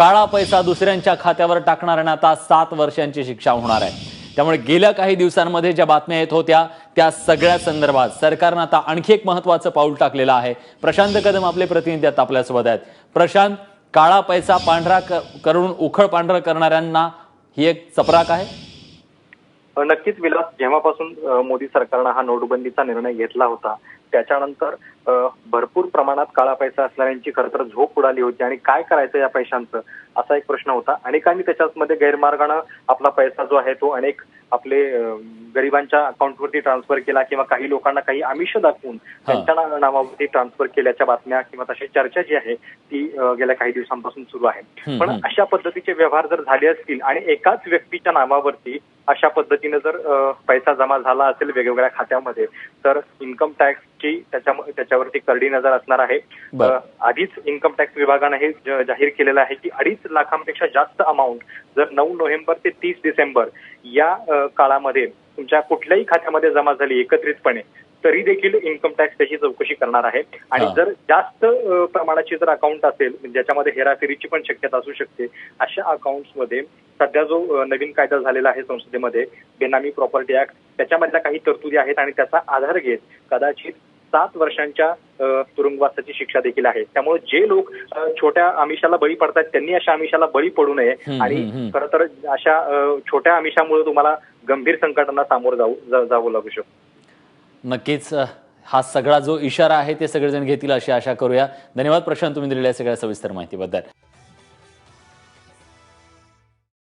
काळा पैसा दुसऱ्यांच्या खात्यावर टाकणाऱ्यांना आता 7 वर्षांची शिक्षा होणार आहे। त्यामुळे गेल्या काही दिवसांमध्ये ज्या बातम्या येत होत्या त्या सगळ्या संदर्भात सरकारने आता आणखी एक महत्त्वाचं पाऊल टाकलेलं आहे। प्रशांत कदम आपले प्रतिनिधी आता आपल्यासोबत आहेत। प्रशांत, काळा पैसा पांढरा करून उखळ पांढर करणाऱ्यांना ही एक चपराक आहे। नक्कीच विलास, जेव्हापासून मोदी सरकारने हा नोटबंदीचा निर्णय घेतला होता त्याच्यानंतर भरपूर प्रमाणात काळा पैसा असणाऱ्यांची खरं तर झोप उडाली होती आणि काय करायचं या पैशांचं असा एक प्रश्न होता। अनेकांनी त्याच्यामध्ये गैरमार्गाने आपला पैसा जो आहे तो अनेक आपले गरिबांच्या अकाउंटवरती ट्रान्सफर केला किंवा काही लोकांना काही आमिष दाखवून त्यांच्या नावावरती ट्रान्सफर केल्याच्या बातम्या किंवा तशी चर्चा जी आहे ती गेल्या काही दिवसांपासून सुरू आहे। पण अशा पद्धतीचे व्यवहार जर झाले असतील आणि एकाच व्यक्तीच्या नावावरती अशा पद्धतीने जर पैसा जमा झाला असेल वेगवेगळ्या खात्यामध्ये तर इन्कम टॅक्सची त्याच्यावरती करडी नजर असणार आहे। आधीच इन्कम टॅक्स विभागाने हे जाहीर केलेलं आहे की 2.5 लाखांपेक्षा जास्त अमाऊंट जर 9 नोव्हेंबर ते 30 डिसेंबर या काळामध्ये तुमच्या कुठल्याही खात्यामध्ये जमा झाली एकत्रितपणे तरी देखील इन्कम टॅक्स त्याची चौकशी करणार आहे। आणि जर जास्त प्रमाणाची जर अकाउंट असेल ज्याच्यामध्ये हेराफेरीची पण शक्यता असू शकते अशा अकाउंट्समध्ये सध्या जो नवीन कायदा झालेला आहे संसदेमध्ये बेनामी प्रॉपर्टी ऍक्ट त्याच्यामधल्या काही तरतुदी आहेत आणि त्याचा आधार घेत कदाचित 7 वर्षांच्या तुरुंगवासाची शिक्षा देखील आहे। त्यामुळे जे लोक छोट्या आमिषाला बळी पडतात त्यांनी अशा आमिषाला बळी पडू नये आणि खरं तर अशा छोट्या आमिषामुळे तुम्हाला गंभीर संकटांना सामोरं जावं लागू शकतं। नक्कीच हा सगळा जो इशारा आहे ते सगळेजण घेतील अशी आशा करूया। धन्यवाद प्रशांत, तुम्ही दिलेल्या सगळ्या सविस्तर माहितीबद्दल।